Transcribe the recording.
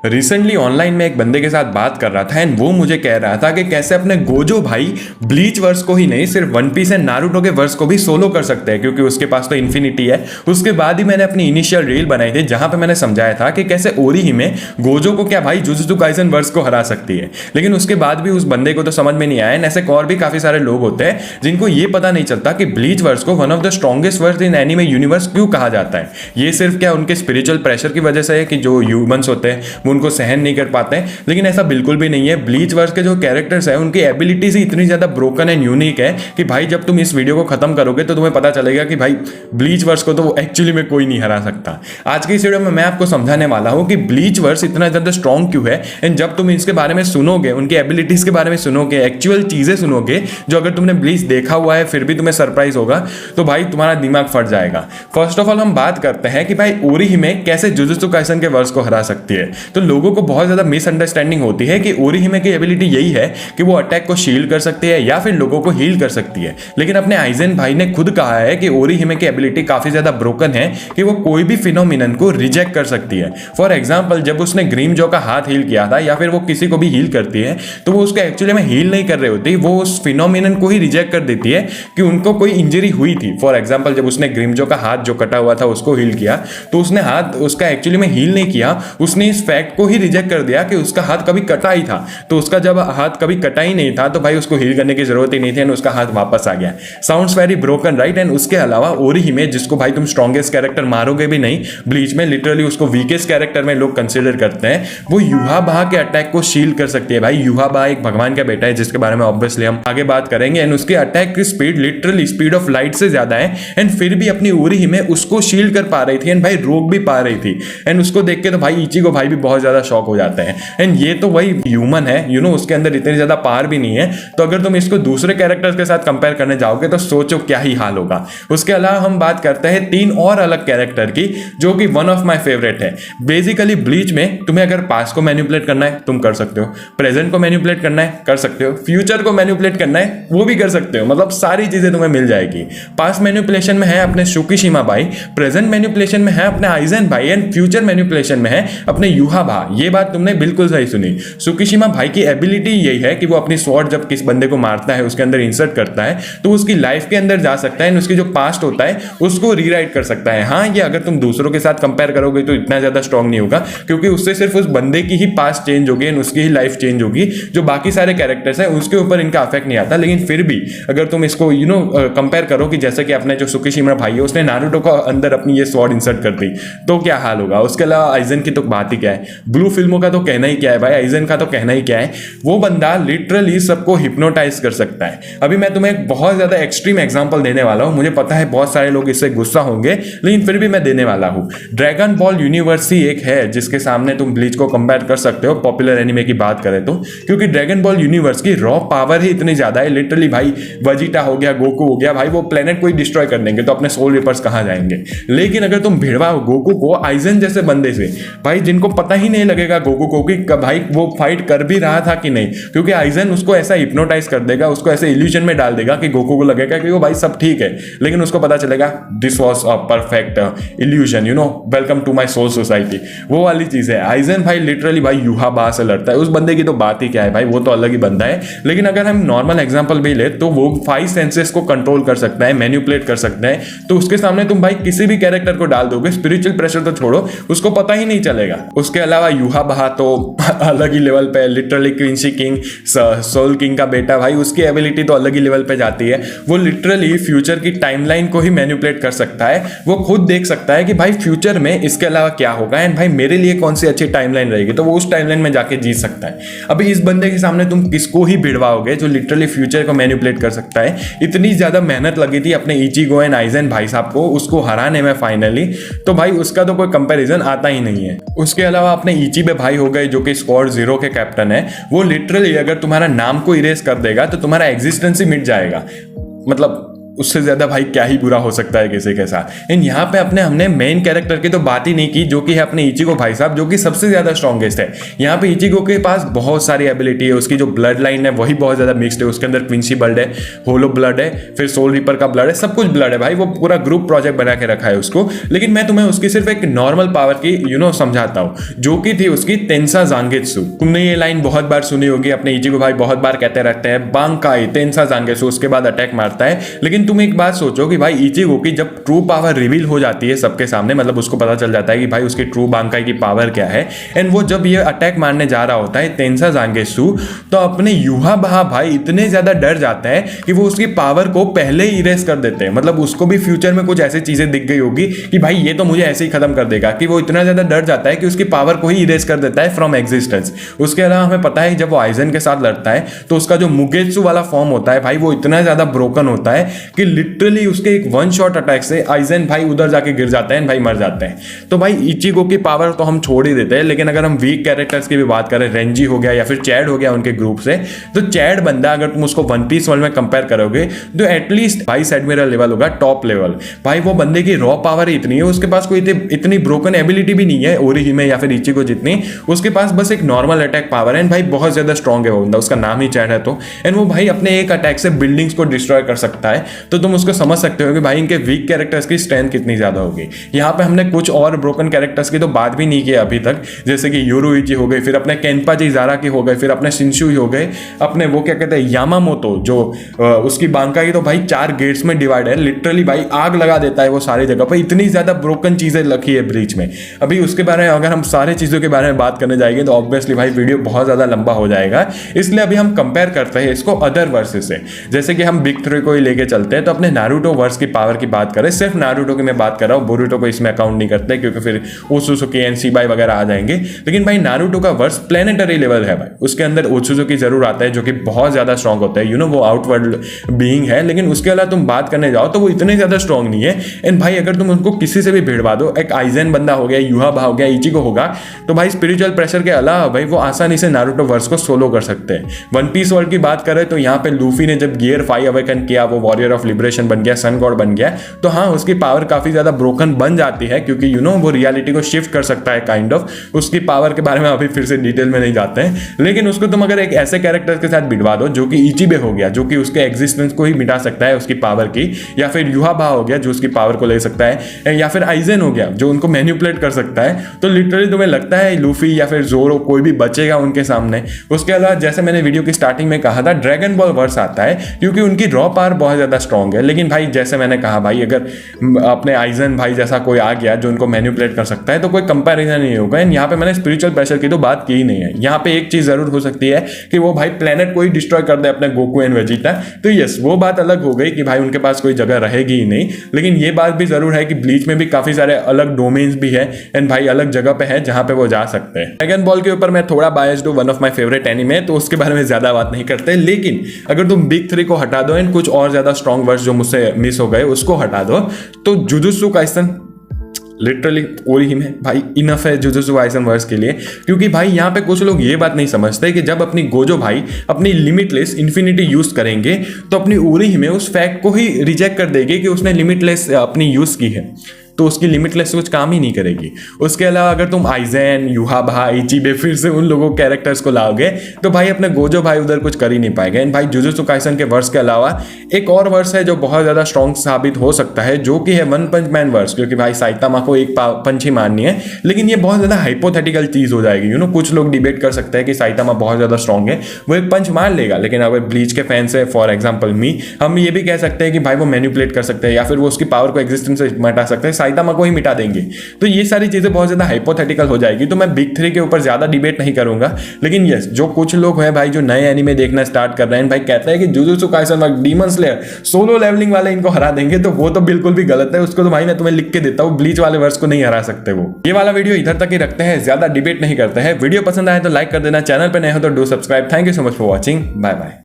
Recently online में एक बंदे के साथ बात कर रहा था एंड वो मुझे कह रहा था कि कैसे अपने गोजो भाई ब्लीच वर्स को ही नहीं सिर्फ वन पीस एंड नारुतो के वर्स को भी सोलो कर सकते हैं क्योंकि उसके पास तो इन्फिनिटी है। उसके बाद ही मैंने अपनी इनिशियल रील बनाई थी जहां पे मैंने समझाया था कि कैसे ओरिहिमे गोजो को क्या भाई जुजुत्सु काइसेन वर्स को हरा सकती है, लेकिन उसके बाद भी उस बंदे को तो समझ में नहीं आया। एंड ऐसे और भी काफी सारे लोग होते हैं जिनको ये पता नहीं चलता कि ब्लीच वर्स को one of the strongest verses in anime universe क्यों कहा जाता है। ये सिर्फ क्या उनके स्पिरिचुअल प्रेशर की वजह से है कि जो ह्यूमंस होते हैं वो उनको सहन नहीं कर पाते हैं, लेकिन ऐसा बिल्कुल भी नहीं है। ब्लीच वर्स के जो कैरेक्टर्स हैं उनकी एबिलिटीज इतनी ज्यादा ब्रोकन एंड यूनिक है कि भाई जब तुम इस वीडियो को खत्म करोगे तो तुम्हें पता चलेगा कि भाई ब्लीच वर्स को तो एक्चुअली में कोई नहीं हरा सकता। आज की इस वीडियो में मैं आपको समझाने वाला हूं कि ब्लीच वर्स इतना ज्यादा स्ट्रॉन्ग क्यों है। एंड जब तुम इसके बारे में सुनोगे, उनकी एबिलिटीज के बारे में सुनोगे, एक्चुअल चीजें सुनोगे जो अगर तुमने ब्लीच देखा हुआ है फिर भी तुम्हें सरप्राइज होगा, तो भाई तुम्हारा दिमाग फट जाएगा। फर्स्ट ऑफ ऑल हम बात करते हैं कि भाई ओरिहिमे कैसे जुजुत्सु काइसेन के वर्स को हरा सकती है। तो लोगों को बहुत ज्यादा मिसअंडरस्टैंडिंग होती है कि ओरिहिमे की एबिलिटी यही है कि वो अटैक को शील्ड कर सकती है या फिर लोगों को हील कर सकती है, लेकिन अपने आइजन भाई ने खुद कहा है कि ओरिहिमे की एबिलिटी काफी ज्यादा ब्रोकन है कि वो कोई भी फिनोमिनन को रिजेक्ट कर सकती है। फॉर एग्जाम्पल जब उसने ग्रीमजो का हाथ हील किया था या फिर वो किसी को भी हील करती है तो वो उसको एक्चुअली में हील नहीं कर रही होती, वो उस फिनोमिनन को ही रिजेक्ट कर देती है कि उनको कोई इंजरी हुई थी। फॉर एग्जाम्पल जब उसने ग्रीमजो का हाथ जो कटा हुआ था उसको हील किया तो उसने हाथ उसका एक्चुअली में हील नहीं किया, उसने इस फैक्ट को ही रिजेक्ट कर दिया कि उसका हाथ कभी कटा ही था। तो उसका जब हाथ कभी कटा ही नहीं था तो भाई उसको हील करने की जरूरत ही नहीं थी एंड उसका हाथ वापस आ गया। Sounds very broken right. And उसके अलावा ओरिहिमे जिसको भाई तुम स्ट्रॉन्गेस्ट कैरेक्टर मारोगे भी नहीं, ब्लीच में लिटरली उसको वीकेस्ट कैरेक्टर में लोग कंसीडर करते हैं, वो युहाबा के अटैक को शील्ड कर सकती है। भाई युहाबा एक भगवान का बेटा है जिसके बारे में ऑब्वियसली हम आगे बात करेंगे। एंड उसके अटैक की speed literally speed of light से ज्यादा है एंड फिर भी अपनी ओरिहिमे उसको शील्ड कर पा रही थी एंड भाई रोक भी पा रही थी। एंड उसको देख के तो भाई इचिगो भाई भी बहुत ज्यादा शॉक हो जाते हैं। एंड ये तो वही ह्यूमन है, यू नो, उसके अंदर इतनी ज्यादा पावर भी नहीं है। तो अगर तुम इसको दूसरे कैरेक्टर्स के साथ कंपेयर करने जाओगे तो सोचो क्या ही हाल होगा। उसके अलावा हम बात करते हैं 3 और अलग कैरेक्टर की जो कि वन ऑफ माय फेवरेट है। बेसिकली ब्लीच में तुम्हें अगर पास्ट को मैनिपुलेट करना है तुम कर सकते हो, प्रेजेंट को मैनिपुलेट करना है कर सकते हो, फ्यूचर को मैनिपुलेट करना है वो भी कर सकते हो, मतलब सारी चीजें तुम्हें मिल जाएगी। पास्ट मैनिपुलेशन में है अपने शुकिशिमा भाई, प्रेजेंट मैनिपुलेशन में है अपने आइजन भाई एंड फ्यूचर मैनिपुलेशन में है अपने युहाबा। ये बात तुमने बिल्कुल सही सुनी। शुकिशिमा भाई की एबिलिटी यही है कि वो अपनी स्वॉर्ड जब किस बंदे को मारता है उसके अंदर इंसर्ट करता है तो उसकी लाइफ के अंदर जा सकता है एंड उसकी जो पास्ट होता है उसको रीराइट कर सकता है। हाँ, ये अगर तुम दूसरों के साथ कंपेयर करोगे तो इतना ज्यादा स्ट्रॉन्ग नहीं होगा क्योंकि उससे सिर्फ उस बंदे की ही पास्ट चेंज होगी एंड उसकी ही लाइफ चेंज होगी। जो बाकी सारे कैरेक्टर्स हैं उसके ऊपर इनका अफेक्ट नहीं आता। लेकिन फिर भी अगर तुम इसको कंपेयर करो कि जैसे कि अपने जो शुकिशिमा भाई है उसने नारुतो को अंदर अपनी ये स्वॉर्ड इंसर्ट कर दी तो क्या हाल होगा। उसके अलावा आइजन की तो बात ही क्या है, ब्लू फिल्मों का तो कहना ही क्या है भाई, आइजन का तो कहना ही क्या है। वो बंदा लिटरली सबको हिप्नोटाइज कर सकता है। अभी मैं तुम्हें एक बहुत ज्यादा एक्सट्रीम एग्जांपल देने वाला हूं, मुझे पता है बहुत सारे लोग इससे गुस्सा होंगे लेकिन फिर भी मैं देने वाला हूं। ड्रैगन बॉल यूनिवर्स ही एक है जिसके सामने तुम ब्लीच को कंपेयर कर सकते हो पॉपुलर एनिमे की बात करें तो, क्योंकि ड्रैगन बॉल यूनिवर्स की रॉ पावर ही इतनी ज्यादा है। लिटरली भाई वजीटा हो गया, गोकू हो गया, भाई वो प्लेनेट को ही डिस्ट्रॉय कर देंगे तो अपने सोल रिपर्स कहां जाएंगे। लेकिन अगर तुम भिड़वाओ गोकू को आइजन जैसे बंदे से भाई जिनको पता ही नहीं लगेगा गोकू को कि भाई वो फाइट कर भी रहा था कि नहीं, क्योंकि आइजन उसको ऐसा हिप्नोटाइज कर देगा, उसको ऐसे इल्यूजन में डाल देगा कि गोकू को लगेगा कि वो भाई सब ठीक है, लेकिन उसको पता चलेगा this was a perfect illusion, welcome to my Soul Society. वो वाली चीज है। आइजन भाई लिटरली भाई युहाबा से लड़ता है, उस बंदे की तो बात ही क्या है भाई, वो तो अलग ही बंदा है। लेकिन अगर हम नॉर्मल एग्जांपल भी ले तो वो 5 सेंसेस को कंट्रोल कर सकता है, मैनिपुलेट कर सकता है। तो उसके सामने तुम भाई किसी भी कैरेक्टर को डाल दोगे, स्पिरिचुअल प्रेशर तो छोड़ो, उसको पता ही नहीं चलेगा। उसके अलावा युहाबा तो अलग ही लेवल पे, literally Quincy King, Soul King का बेटा भाई, उसकी एबिलिटी तो अलग ही लेवल पे जाती है। वो लिटरली फ्यूचर की टाइमलाइन को ही मैनिपुलेट कर सकता है। वो खुद देख सकता है कि भाई फ्यूचर में इसके अलावा क्या होगा एंड भाई मेरे लिए कौन सी अच्छी टाइमलाइन रहेगी, तो वो उस टाइमलाइन में जाके जीत सकता है। अभी इस बंदे के सामने तुम किसको ही भिड़वाओगे जो लिटरली फ्यूचर को मैनिपुलेट कर सकता है। इतनी ज्यादा मेहनत लगी थी अपने इचिगो एंड आइजन भाई साहब को उसको हराने में फाइनली, तो भाई उसका तो कोई कंपैरिजन आता ही नहीं है। उसके अलावा अपने इचिबे भाई हो गए जो कि स्क्वाड 0 के कैप्टन है, वो लिटरली अगर तुम्हारा नाम को इरेज कर देगा तो तुम्हारा एग्जिस्टेंस ही मिट जाएगा। मतलब उससे ज्यादा भाई क्या ही बुरा हो सकता है किसी के साथ। एंड यहाँ पे हमने मेन कैरेक्टर की तो बात ही नहीं की, जो कि है अपने इचिगो भाई साहब, जो कि सबसे ज्यादा स्ट्रॉन्गेस्ट है। यहाँ पे इचिगो के पास बहुत सारी एबिलिटी है, उसकी जो ब्लड लाइन है वही बहुत ज्यादा मिक्स्ड है, उसके अंदर क्विंसी ब्लड है, होलो ब्लड है, फिर सोल रिपर का ब्लड है, सब कुछ ब्लड है भाई, वो पूरा ग्रुप प्रोजेक्ट बना के रखा है उसको। लेकिन मैं तुम्हें उसकी सिर्फ एक नॉर्मल पावर की समझाता हूँ, जो कि थी उसकी तेंसा जांगेत्सु। तुमने ये लाइन बहुत बार सुनी होगी, अपने इचिगो भाई बहुत बार कहते रहते हैं बांकाई तेंसा जांगेत्सु, उसके बाद अटैक मारता है। लेकिन तुम एक बात सोचो कि भाई इचिगो की जब ट्रू पावर रिवील हो जाती है सबके सामने, मतलब उसको पता चल जाता है कि भाई उसकी ट्रू बांकाई की पावर क्या है, एंड वो जब ये अटैक मारने जा रहा होता है तेंसा जांगेत्सु, तो अपने युहा बहा भाई इतने ज्यादा डर जाता है कि वो उसकी पावर को पहले ही इरेज कर देते हैं। मतलब उसको भी फ्यूचर में कुछ ऐसी चीजें दिख गई होगी कि भाई ये तो मुझे ऐसे ही खत्म कर देगा, कि वो इतना ज्यादा डर जाता है कि उसकी पावर को ही इरेज कर देता है फ्रॉम एग्जिस्टेंस। उसके अलावा हमें पता है जब वो आइजन के साथ लड़ता है तो उसका जो मुगेत्सु वाला फॉर्म होता है भाई, वो इतना ज्यादा ब्रोकन होता है कि लिटरली उसके एक वन शॉट अटैक से आइजन भाई उधर जाके गिर जाते हैं भाई, मर जाते हैं। तो भाई इचिगो की पावर तो हम छोड़ ही देते हैं, लेकिन अगर हम वीक कैरेक्टर्स की भी बात करें, रेंजी हो गया या फिर चैड हो गया उनके ग्रुप से, तो चैड बंदा अगर तुम उसको वन पीस वर्ल्ड में कंपेयर करोगे तो एटलीस्ट वाइस एडमिरल लेवल होगा, टॉप लेवल। भाई वो बंदे की रॉ पावर इतनी है, उसके पास कोई इतनी ब्रोकन एबिलिटी भी नहीं है ओरिहिमे या फिर इचिगो जितनी, उसके पास बस एक नॉर्मल अटैक पावर है। भाई बहुत ज्यादा स्ट्रॉन्ग है वो बंदा, उसका नाम ही चैड है तो। एंड वो भाई अपने एक अटैक से बिल्डिंग्स को डिस्ट्रॉय कर सकता है, तो तुम उसको समझ सकते हो कि भाई इनके वीक कैरेक्टर्स की स्ट्रेंथ कितनी ज्यादा होगी। यहाँ पे हमने कुछ और ब्रोकन कैरेक्टर्स की तो बात भी नहीं की अभी तक, जैसे कि योरुइची हो गई, फिर अपने केनपाची जाराकी हो गए, फिर अपने शिनशुई हो गए, अपने वो क्या कहते हैं यामामोतो, जो उसकी बांकाई तो भाई 4 गेट्स में डिवाइड है, लिटरली भाई आग लगा देता है वो सारी जगह पर। इतनी ज्यादा ब्रोकन चीजें रखी है ब्रीच में। अभी उसके बारे में अगर हम सारे चीजों के बारे में बात करने जाएंगे तो ऑब्वियसली भाई वीडियो बहुत ज्यादा लंबा हो जाएगा, इसलिए अभी हम कंपेयर करते हैं इसको अदर वर्सेस से। जैसे कि हम बिग 3 को ही लेके चलते हैं, तो अपने नारुतो वर्स की पावर की बात करें, सिर्फ नारुतो की मैं बात कर रहा हूँ, बोरुतो को इसमें अकाउंट नहीं करते क्योंकि फिर ओत्सुजुकी एंड सीबाई वगैरह आ जाएंगे। लेकिन भाई नारुतो का वर्स प्लेनेटरी लेवल है भाई, उसके अंदर ओत्सुजुकी जरूर आता है जो कि बहुत ज्यादा स्ट्रॉन्ग होता है, वो आउटवर्ल्ड बीइंग है, लेकिन उसके अलावा तुम बात करने जाओ तो वो इतने ज्यादा स्ट्रॉन्ग नहीं है। एंड भाई अगर तुम उनको किसी से भी भिड़वा दो, एक आइजन बंदा हो गया, युहा बहा हो गया, इचिगो होगा, तो भाई स्पिरिचुअल प्रेशर के अलावा भाई वो आसानी से नारुतो वर्स को सोलो कर सकते हैं। वन पीस वर्ल्ड की बात करें तो यहाँ पे लूफी ने जब गियर 5 अवेकन किया, वो वॉरियर ऑफ लिबरेशन बन गया, सन गॉड बन गया, तो हाँ उसकी पावर काफी ज्यादा ब्रोकन बन जाती है, क्योंकि वो रियलिटी को शिफ्ट कर सकता है काइंड ऑफ। उसकी पावर के बारे में अभी फिर से डिटेल में नहीं जाते हैं, लेकिन उसको तुम अगर एक ऐसे कैरेक्टर के साथ भिड़वा दो जो कि इचिबे हो गया, जो कि उसके एग्जिस्टेंस को ही मिटा सकता है उसकी पावर की, या फिर युहा बहा हो गया जो उसकी पावर को ले सकता है, या फिर आइजन हो गया जो उनको मैनिपुलेट कर सकता है, तो लिटरली तुम्हें लगता है लूफी या फिर जोरो कोई भी बचेगा उनके सामने? उसके अलावा जैसे मैंने वीडियो की स्टार्टिंग में कहा था, ड्रैगन बॉल वर्स आता है क्योंकि उनकी रॉ पावर बहुत ज्यादा स्ट्रॉन्ग है। लेकिन भाई जैसे मैंने कहा भाई, अगर अपने आइजन भाई जैसा कोई आ गया जो उनको मैनिपुलेट कर सकता है तो कोई कंपैरिजन नहीं होगा। यहाँ पे मैंने स्पिरिचुअल प्रेशर की तो बात की ही नहीं है। यहाँ पे एक चीज जरूर हो सकती है कि वो भाई प्लेनेट को ही डिस्ट्रॉय कर दे अपने गोकू एंड वेजिटा, तो यस वो बात अलग हो गई कि भाई उनके पास कोई जगह रहेगी ही नहीं। लेकिन ये बात भी जरूर है कि ब्लीच में भी काफी सारे अलग डोमेन्स भी है एंड भाई अलग जगह पे है जहां पे वो जा सकते हैं। ड्रैगन बॉल के ऊपर मैं थोड़ा बायस्ड हूं, one of my favourite anime, तो उसके बारे में ज्यादा बात नहीं करते। लेकिन अगर तुम बिग 3 को हटा दो एंड कुछ और ज्यादा स्ट्रॉन्ग वर्ड्स जो मुझसे मिस हो गए उसको हटा दो, तो जुजुत्सु काइसन लिटरली ओरिहिमे भाई इनफ है जुजुत्सु काइसन वर्स के लिए। क्योंकि भाई यहाँ पे कुछ लोग ये बात नहीं समझते कि जब अपनी गोजो भाई अपनी लिमिटलेस इन्फिनिटी यूज करेंगे तो अपनी ओरिहिमे उस फैक्ट को ही रिजेक्ट कर देगी कि उसने लिमिटलेस अपनी यूज की है, तो उसकी लिमिटलेस कुछ काम ही नहीं करेगी। उसके अलावा अगर तुम आइजन, युहा बहा, इचिबे फिर से उन लोगों कैरेक्टर्स को लाओगे तो भाई अपने गोजो भाई उधर कुछ कर ही नहीं पाएंगे। एंड भाई जुजुत्सु काइसन के वर्स के अलावा एक और वर्स है जो बहुत ज्यादा स्ट्रॉन्ग साबित हो सकता है, जो कि है वन पंच मैन वर्स। क्योंकि भाई साइतामा को एक पंच ही मारनी है, लेकिन ये बहुत ज्यादा हाइपोथेटिकल चीज हो जाएगी। कुछ लोग डिबेट कर सकते हैं कि साइतामा बहुत ज्यादा स्ट्रॉन्ग है, वो एक पंच मार लेगा, लेकिन अगर ब्लीच के फैंस है फॉर एग्जाम्पल मी, हम ये भी कह सकते हैं कि भाई वो मैनिपुलेट कर सकते हैं या फिर वो उसकी पावर को एग्जिस्टेंस से मिटा सकते हैं, साइतामा को ही मिटा देंगे। तो ये सारी चीजें बहुत ज्यादा हाइपोथेटिकल हो जाएगी, तो मैं बिग 3 के ऊपर ज्यादा डिबेट नहीं करूंगा। लेकिन यस, जो कुछ लोग हैं भाई जो नए एनीमे देखना स्टार्ट कर रहे हैं, भाई कहते हैं कि जुजुत्सु काइसन और डीमन स्लेयर सोलो लेवलिंग वाले इनको हरा देंगे, तो वो तो बिल्कुल भी गलत है। उसको तो भाई मैं तुम्हें लिख के देता हूं, ब्लीच वाले वर्स को नहीं हरा सकते वो। ये वाला वीडियो इधर तक ही रखते हैं, ज्यादा डिबेट नहीं करते हैं। वीडियो पसंद आए तो लाइक कर देना, चैनल पर नए हो तो do subscribe. Thank you so much for watching, bye bye.